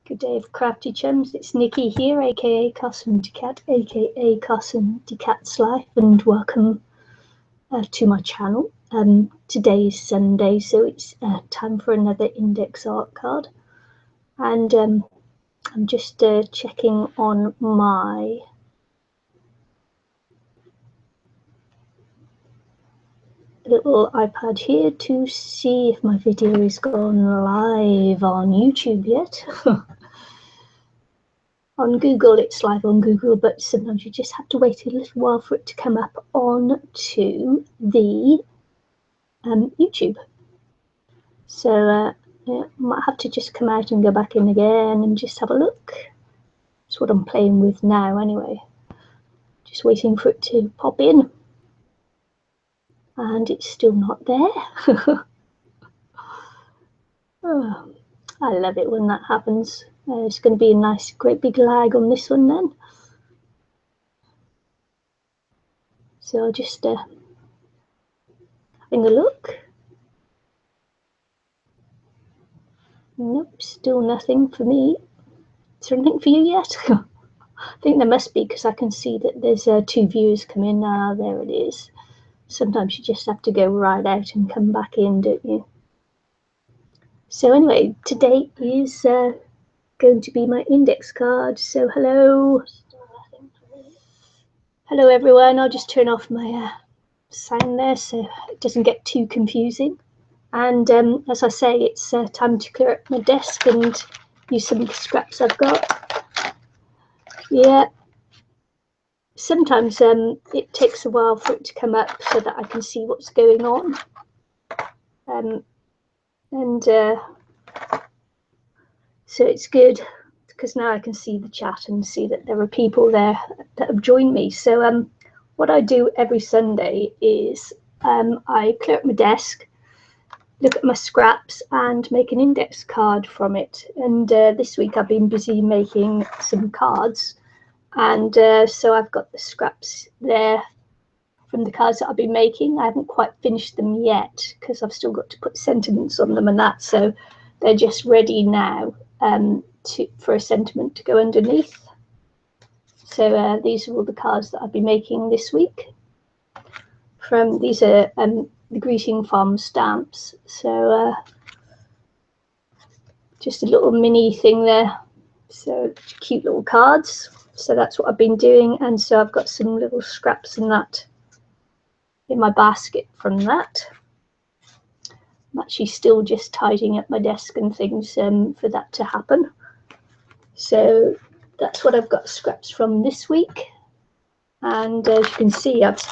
Good day, crafty chums. It's Nikki here, aka Carson Decat, aka Carson Decat's Life, and welcome to my channel. Today is Sunday, so it's time for another index art card, and I'm just checking on my little iPad here to see if my video is gone live on YouTube yet. On Google, it's live on Google, but sometimes you just have to wait a little while for it to come up on to the YouTube. So yeah, might have to just come out and go back in again and just have a look. That's what I'm playing with now anyway. Just waiting for it to pop in. And it's still not there. Oh, I love it when that happens. It's going to be a nice, great big lag on this one then. So I'll just having a look. Nope, still nothing for me. Is there anything for you yet? I think there must be, because I can see that there's 2 viewers come in. There it is. Sometimes you just have to go right out and come back in, don't you? So anyway, today is going to be my index card. So hello. Hello everyone. I'll just turn off my sound there so it doesn't get too confusing. And as I say, it's time to clear up my desk and use some of the scraps I've got. Yeah. Sometimes it takes a while for it to come up so that I can see what's going on. So it's good because now I can see the chat and see that there are people there that have joined me. So what I do every Sunday is I clear up my desk, look at my scraps and make an index card from it. And this week I've been busy making some cards. And so I've got the scraps there from the cards that I've been making. I haven't quite finished them yet because I've still got to put sentiments on them and that. So they're just ready now for a sentiment to go underneath. So these are all the cards that I've been making this week. These are the Greeting Farm stamps. So just a little mini thing there. So cute little cards. So that's what I've been doing. And so I've got some little scraps and that in my basket from that. I'm actually still just tidying up my desk and things for that to happen. So that's what I've got scraps from this week. And as you can see, I've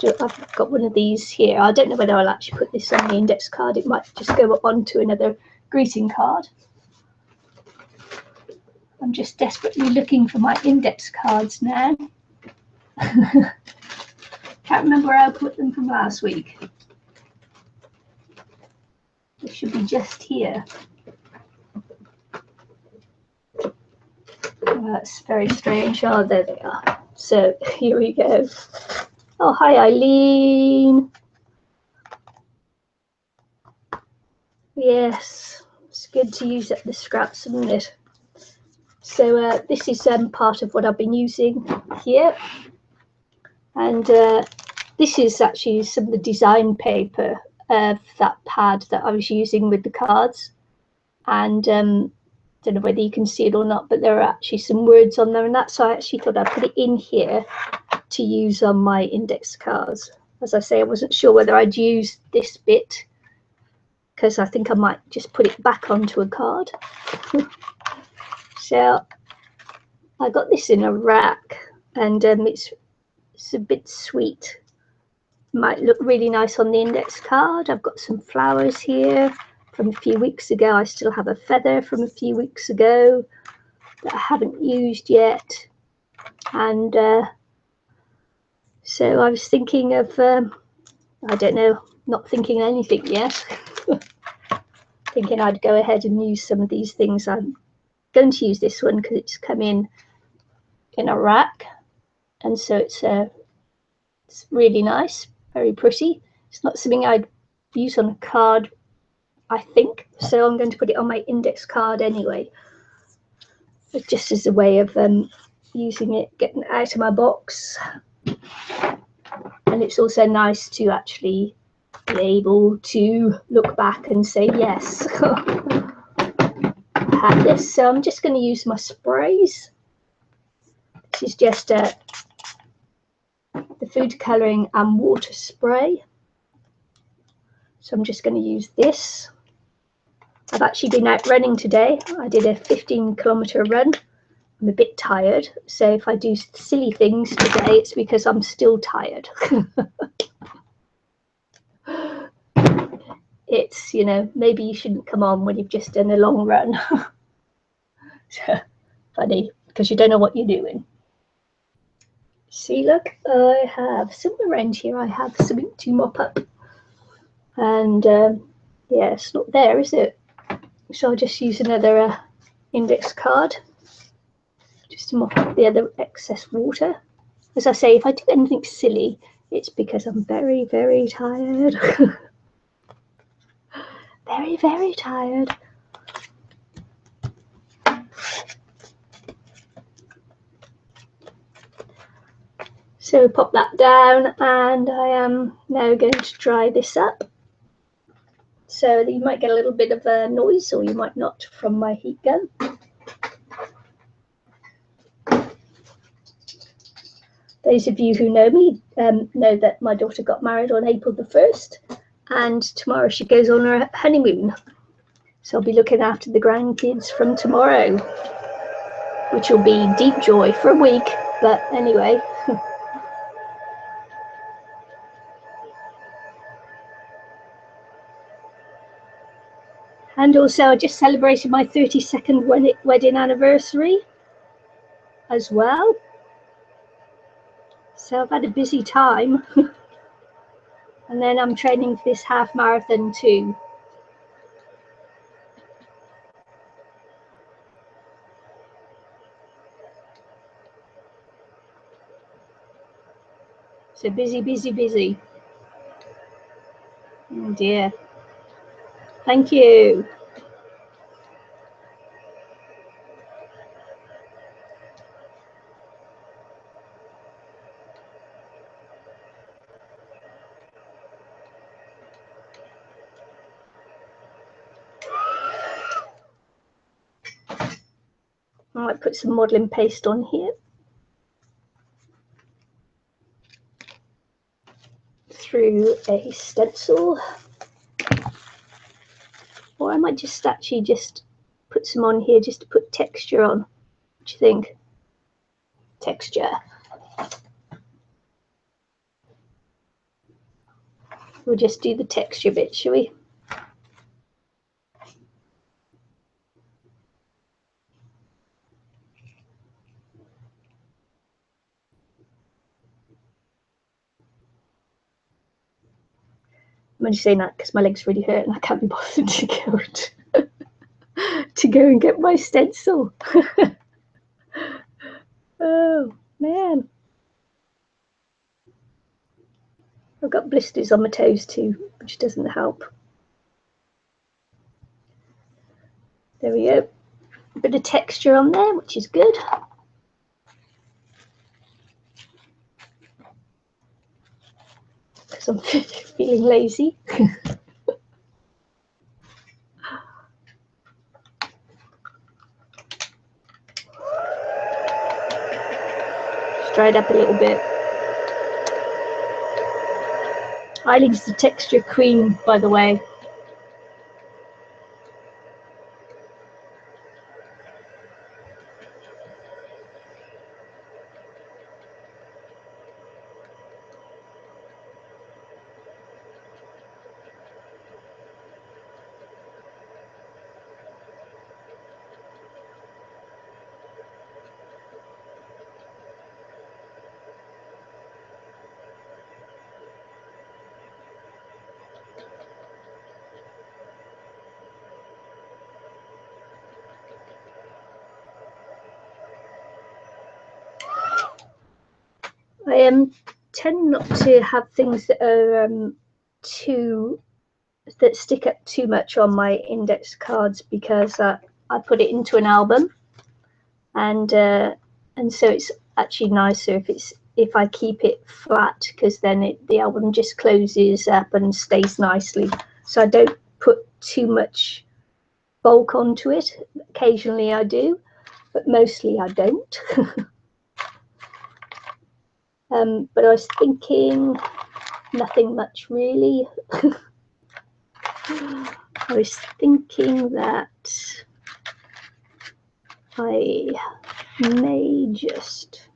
got one of these here. I don't know whether I'll actually put this on the index card. It might just go onto another greeting card. I'm just desperately looking for my index cards now. Can't remember where I put them from last week. They should be just here. Oh, that's very strange. Oh, there they are. So here we go. Oh, hi, Eileen. Yes, it's good to use up the scraps, isn't it? So this is part of what I've been using here. And this is actually some of the design paper of that pad that I was using with the cards. And don't know whether you can see it or not, but there are actually some words on there and that. So I actually thought I'd put it in here to use on my index cards. As I say, I wasn't sure whether I'd use this bit because I think I might just put it back onto a card. So I got this in a rack and it's a bit sweet. Might look really nice on the index card. I've got some flowers here from a few weeks ago. I still have a feather from a few weeks ago that I haven't used yet. And so I was thinking of, I don't know, not thinking anything yet. Thinking I'd go ahead and use some of these things. I'm going to use this one because it's come in a rack. And so it's really nice, very pretty. It's not something I'd use on a card, I think. So I'm going to put it on my index card anyway. but just as a way of using it, getting it out of my box. And it's also nice to actually be able to look back and say, yes, I had this. So I'm just going to use my sprays. This is just the food colouring and water spray. So I'm just going to use this. I've actually been out running today. I did a 15-kilometre run. I'm a bit tired, so if I do silly things today, it's because I'm still tired. It's, you know, maybe you shouldn't come on when you've just done a long run. So, funny, because you don't know what you're doing. See, look, I have somewhere around here, I have something to mop up. And yeah, it's not there, is it? So I'll just use another index card just to mop up the other excess water. As I say, if I do anything silly, it's because I'm very, very tired. Very, very tired. So pop that down, and I am now going to dry this up. So you might get a little bit of a noise, or you might not, from my heat gun. Those of you who know me know that my daughter got married on April the 1st, and tomorrow she goes on her honeymoon. So I'll be looking after the grandkids from tomorrow, which will be deep joy for a week. But anyway. And also I just celebrated my 32nd wedding anniversary as well. So I've had a busy time. And then I'm training for this half marathon too. So busy, busy, busy. Oh dear. Thank you. I might put some modelling paste on here. Through a stencil. Or I might just actually just put some on here just to put texture on. What do you think? Texture. We'll just do the texture bit, shall we? I'm only saying that because my legs really hurt and I can't be bothered to go and get my stencil. Oh man, I've got blisters on my toes too, which doesn't help. There we go. A bit of texture on there, which is good. Because I'm feeling lazy. Dried up a little bit. Eileen's the texture queen, by the way. I tend not to have things that are that stick up too much on my index cards, because I put it into an album, and so it's actually nicer if I keep it flat, because then the album just closes up and stays nicely. So I don't put too much bulk onto it. Occasionally I do, but mostly I don't. But I was thinking nothing much really. I was thinking that I may just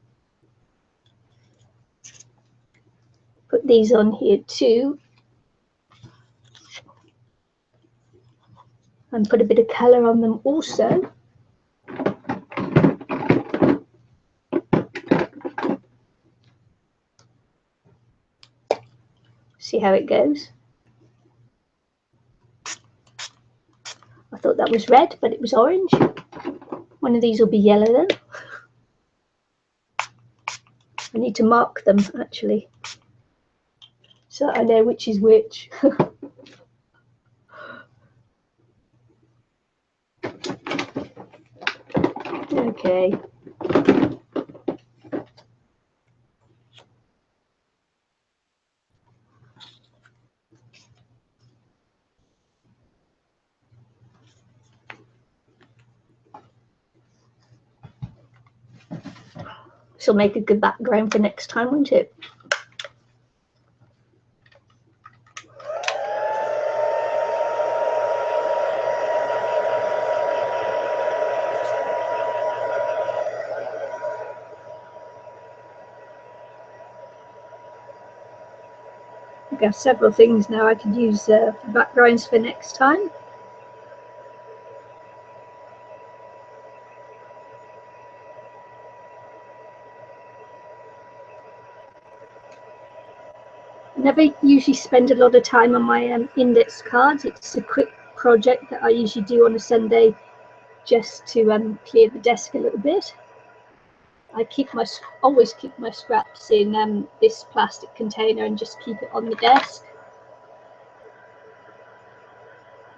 put these on here too, and put a bit of colour on them also. See how it goes. I thought that was red, but it was orange. One of these will be yellow then. I need to mark them actually, so I know which is which. Okay. This will make a good background for next time, won't it? I've got several things now I could use for backgrounds for next time. Never usually spend a lot of time on my index cards. It's a quick project that I usually do on a Sunday just to clear the desk a little bit. I always keep my scraps in this plastic container and just keep it on the desk.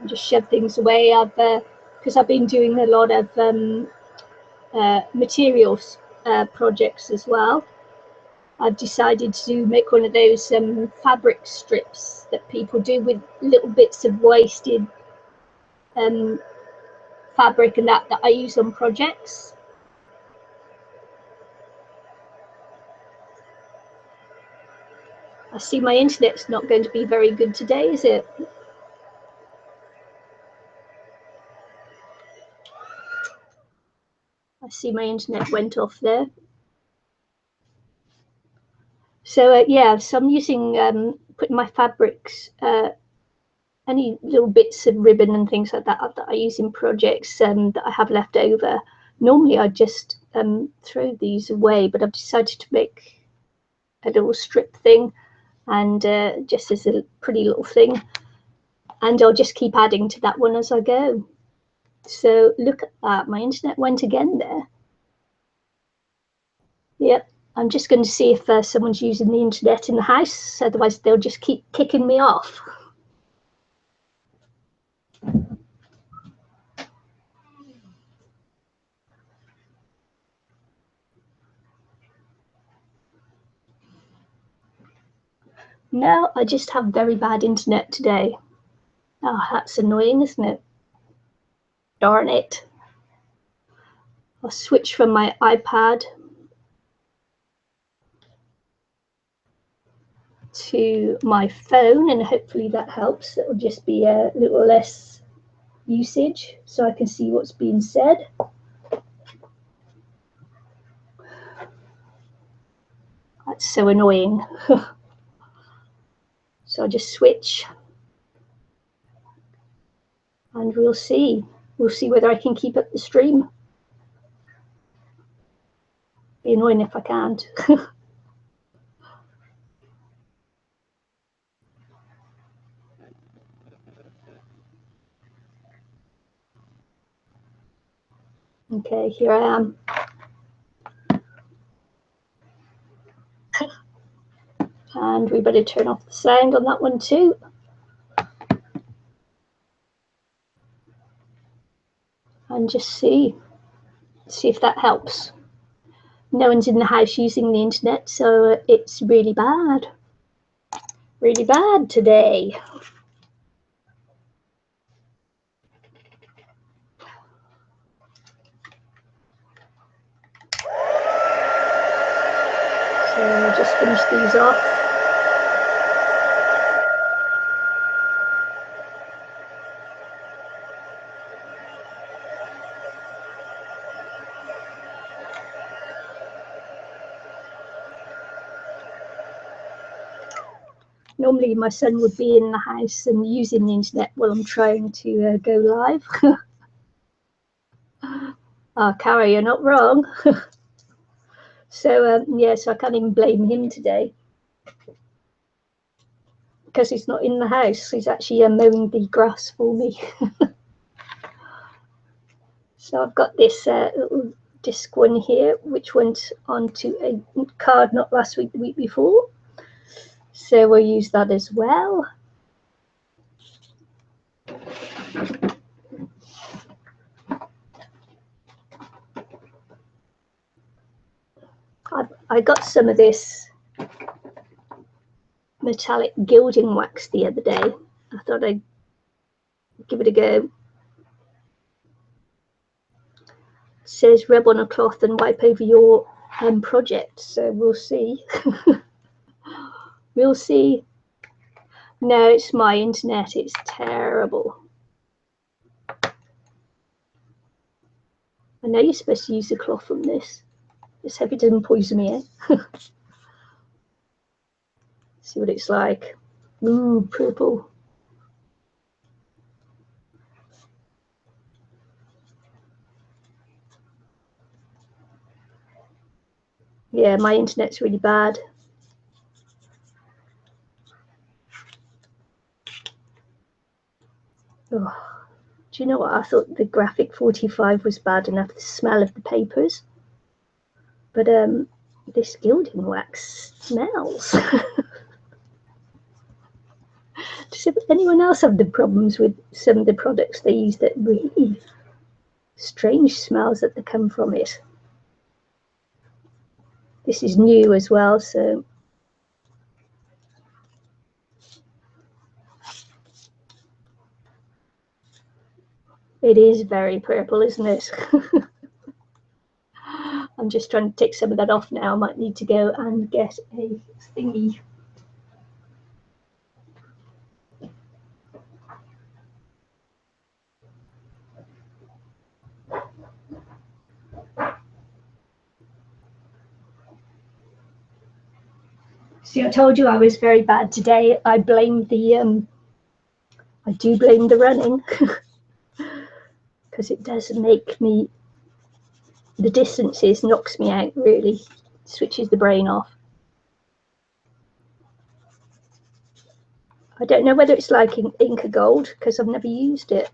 And just shove things away. Because I've been doing a lot of materials projects as well. I've decided to make one of those fabric strips that people do with little bits of wasted fabric and that I use on projects. I see my internet's not going to be very good today, is it? I see my internet went off there. So yeah, so I'm using putting my fabrics, any little bits of ribbon and things like that I use in projects that I have left over. Normally I just throw these away, but I've decided to make a little strip thing, and just as a pretty little thing, and I'll just keep adding to that one as I go. So look at that, my internet went again there. Yep, I'm just going to see if someone's using the internet in the house, otherwise they'll just keep kicking me off. No, I just have very bad internet today. Oh, that's annoying, isn't it? Darn it. I'll switch from my iPad to my phone, and hopefully that helps. It'll just be a little less usage so I can see what's being said. That's so annoying. So I'll just switch and we'll see. We'll see whether I can keep up the stream. Be annoying if I can't. Okay, here I am. And we better turn off the sound on that one too. And just see. See if that helps. No one's in the house using the internet, so it's really bad. Really bad today. So I'll just finish these off. Normally my son would be in the house and using the internet while I'm trying to go live. Cara, you're not wrong. So yeah, so I can't even blame him today because he's not in the house. He's actually mowing the grass for me. So I've got this little disc one here, which went onto a card not last week, the week before. So we'll use that as well. I got some of this metallic gilding wax the other day. I thought I'd give it a go. It says rub on a cloth and wipe over your project. So we'll see. We'll see. No, it's my internet. It's terrible. I know you're supposed to use the cloth on this. Let's hope it doesn't poison me, eh? See what it's like. Ooh, purple. Yeah, my internet's really bad. Oh, do you know what? I thought the Graphic 45 was bad enough, the smell of the papers. But this gilding wax smells. Does anyone else have the problems with some of the products they use, that really strange smells that come from it? This is new as well, so it is very purple, isn't it? I'm just trying to take some of that off now. I might need to go and get a thingy. See, I told you I was very bad today. I blame the I do blame the running because it does make me, the distances knocks me out, really switches the brain off. I don't know whether it's like Inca Gold because I've never used it.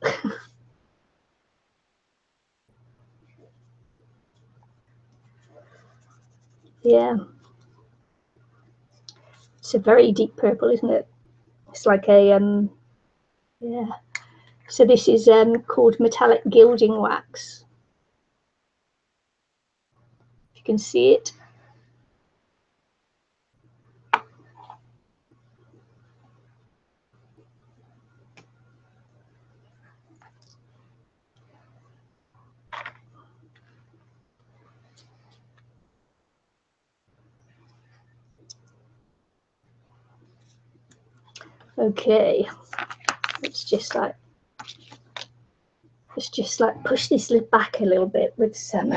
Yeah, it's a very deep purple, isn't it? It's like a yeah. So this is called metallic gilding wax. If you can see it. Okay, let's just like push this lid back a little bit with some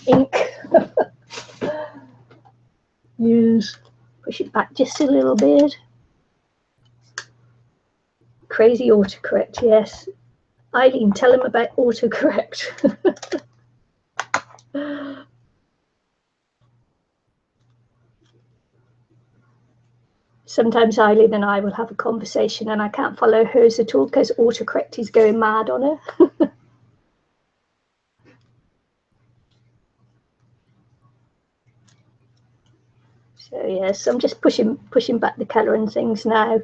ink. Yes, push it back just a little bit. Crazy autocorrect, yes. Eileen, tell him about autocorrect. Sometimes Eileen and I will have a conversation and I can't follow hers at all because autocorrect is going mad on her. So yes, I'm just pushing back the colour and things now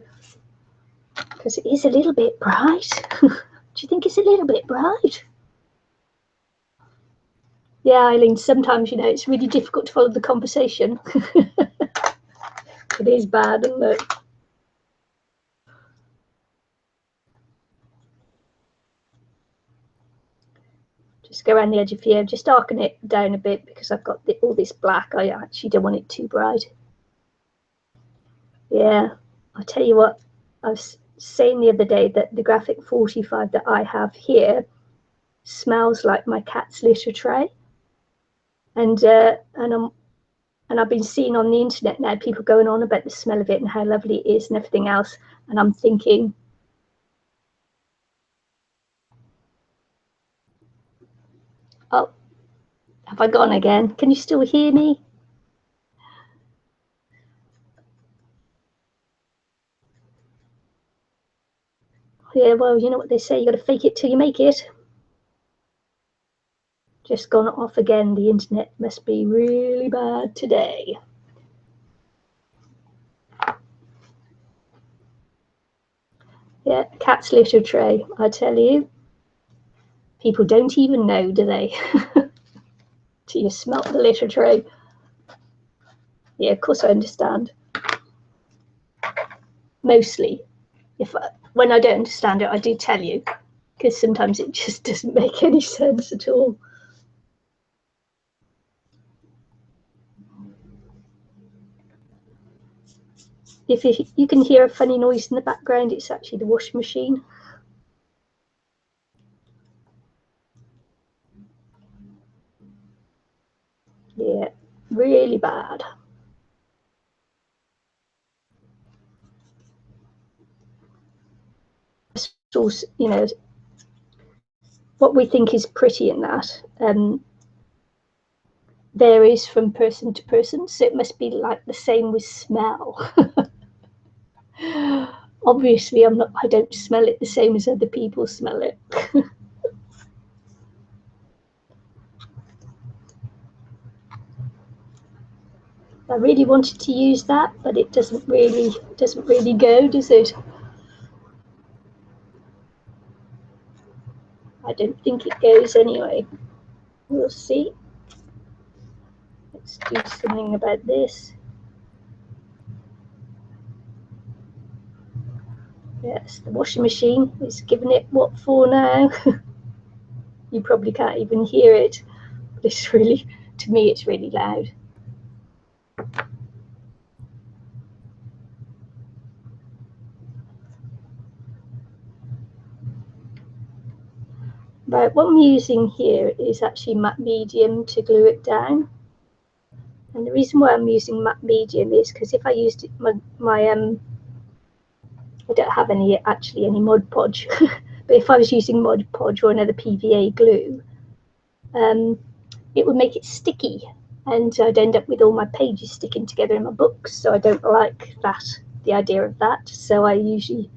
because it is a little bit bright. Do you think it's a little bit bright? Yeah, Eileen, sometimes, it's really difficult to follow the conversation. It is bad, isn't it? Just go around the edge of here, just darken it down a bit because I've got all this black. I actually don't want it too bright. Yeah, I'll tell you what, I was saying the other day that the graphic 45 that I have here smells like my cat's litter tray. And I've been seeing on the internet now people going on about the smell of it and how lovely it is and everything else. And I'm thinking, oh, have I gone again? Can you still hear me? Yeah, well, you know what they say, you got to fake it till you make it. Just gone off again. The internet must be really bad today. Yeah, cat's litter tray, I tell you. People don't even know, do they? Till you smelt the litter tray. Yeah, of course I understand. Mostly. When I don't understand it, I do tell you, because sometimes it just doesn't make any sense at all. If you can hear a funny noise in the background, it's actually the washing machine. Yeah, really bad. So, what we think is pretty in that varies from person to person. So it must be like the same with smell. Obviously, I don't smell it the same as other people smell it. I really wanted to use that, but it doesn't really go, does it? I don't think it goes anyway. We'll see. Let's do something about this. Yes, the washing machine is giving it what for now. You probably can't even hear it. But it's really, to me, it's really loud. Right, what I'm using here is actually matte medium to glue it down. And the reason why I'm using matte medium is because if I used I don't have any Mod Podge, but if I was using Mod Podge or another PVA glue, it would make it sticky, and I'd end up with all my pages sticking together in my books. So I don't like that, the idea of that. So I usually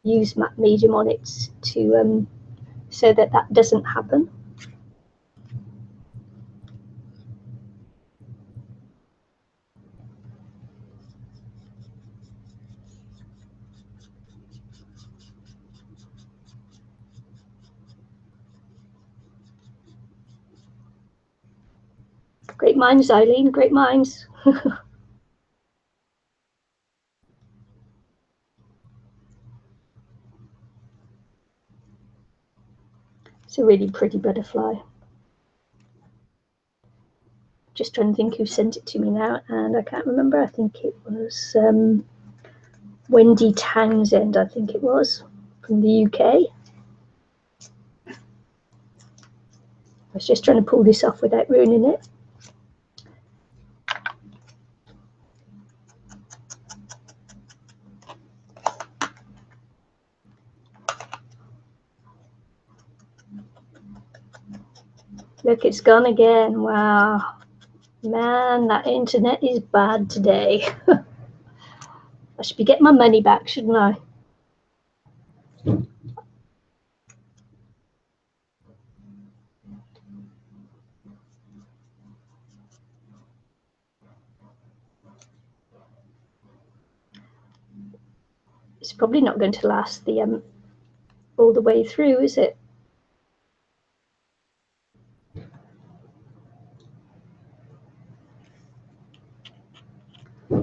use matte medium on it to so that doesn't happen. Great minds, Eileen, great minds. It's a really pretty butterfly. Just trying to think who sent it to me now, and I can't remember. I think it was Wendy Townsend, I think it was, from the UK. I was just trying to pull this off without ruining it. Look, it's gone again. Wow. Man, that internet is bad today. I should be getting my money back, shouldn't I? It's probably not going to last the all the way through, is it?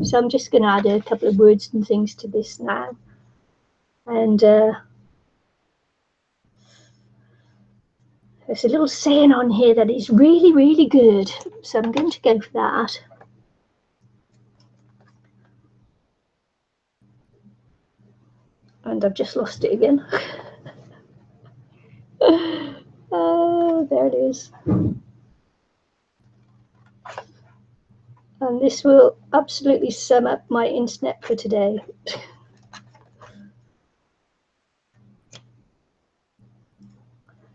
So I'm just going to add a couple of words and things to this now. And there's a little saying on here that is really, really good. So I'm going to go for that. And I've just lost it again. Oh, there it is. And this will absolutely sum up my internet for today.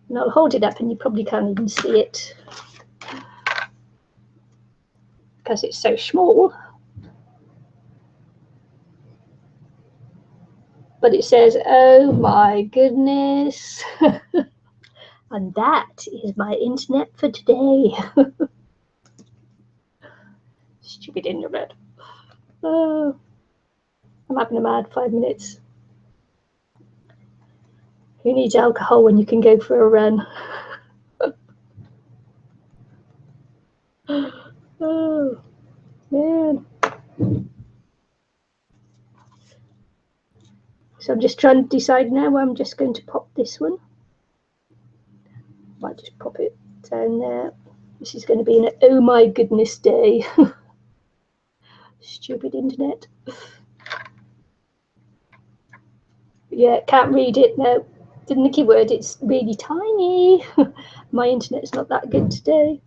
And I'll hold it up and you probably can't even see it because it's so small. But it says, oh my goodness. And that is my internet for today. Stupid internet. Oh, I'm having a mad 5 minutes. Who needs alcohol when you can go for a run? Oh, man. So I'm just trying to decide now where I'm just going to pop this one. Might just pop it down there. This is going to be an oh my goodness day. Stupid internet. Yeah, can't read it. No, didn't the keyword. It's really tiny. My internet's not that good today.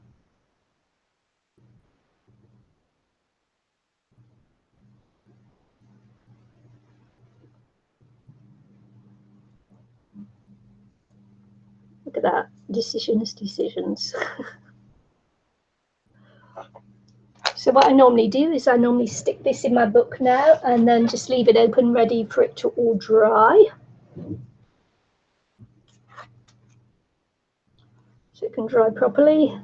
Look at that. Decisions. So what I normally do is I normally stick this in my book now and then just leave it open, ready for it to all dry. So it can dry properly.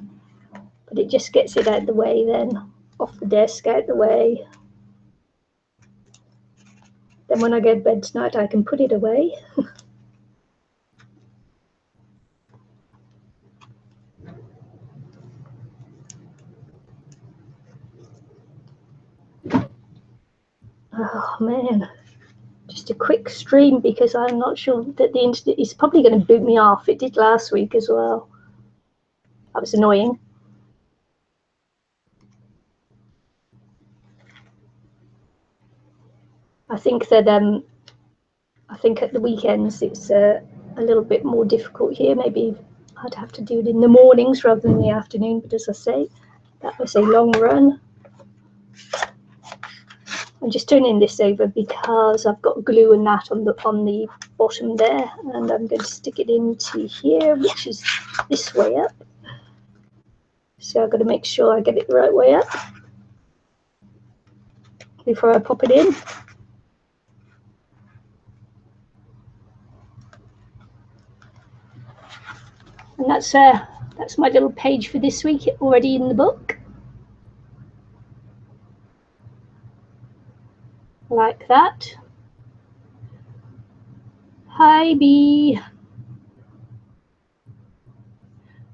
But it just gets it out the way then, off the desk, out the way. Then when I go to bed tonight, I can put it away. Oh man, just a quick stream because I'm not sure that the internet is probably going to boot me off. It did last week as well. That was annoying. I think that I think at the weekends it's a little bit more difficult here. Maybe I'd have to do it in the mornings rather than the afternoon. But as I say, that was a long run. I'm just turning this over because I've got glue and that on the bottom there, and I'm going to stick it into here, which is this way up. So I've got to make sure I get it the right way up before I pop it in. And that's my little page for this week already in the book. Like that. Hi, Bee.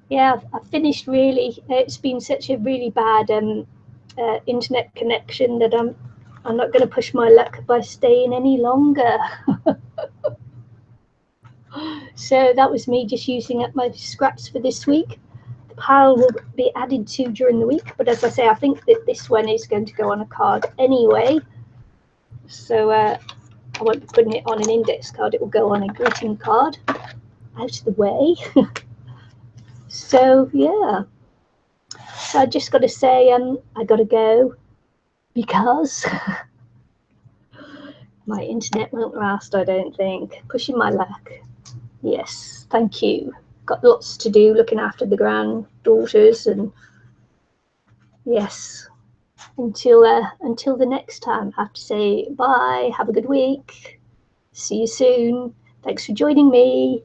Yeah, I've finished really. It's been such a really bad internet connection that I'm not going to push my luck by staying any longer. So that was me just using up my scraps for this week. The pile will be added to during the week, but as I say, I think that this one is going to go on a card anyway. So I won't be putting it on an index card, it will go on a greeting card out of the way. So yeah, so I just got to say I got to go because my internet won't last, I don't think. Pushing my luck. Yes, thank you. Got lots to do looking after the granddaughters, and yes, until the next time, I have to say bye. Have a good week. See you soon. Thanks for joining me.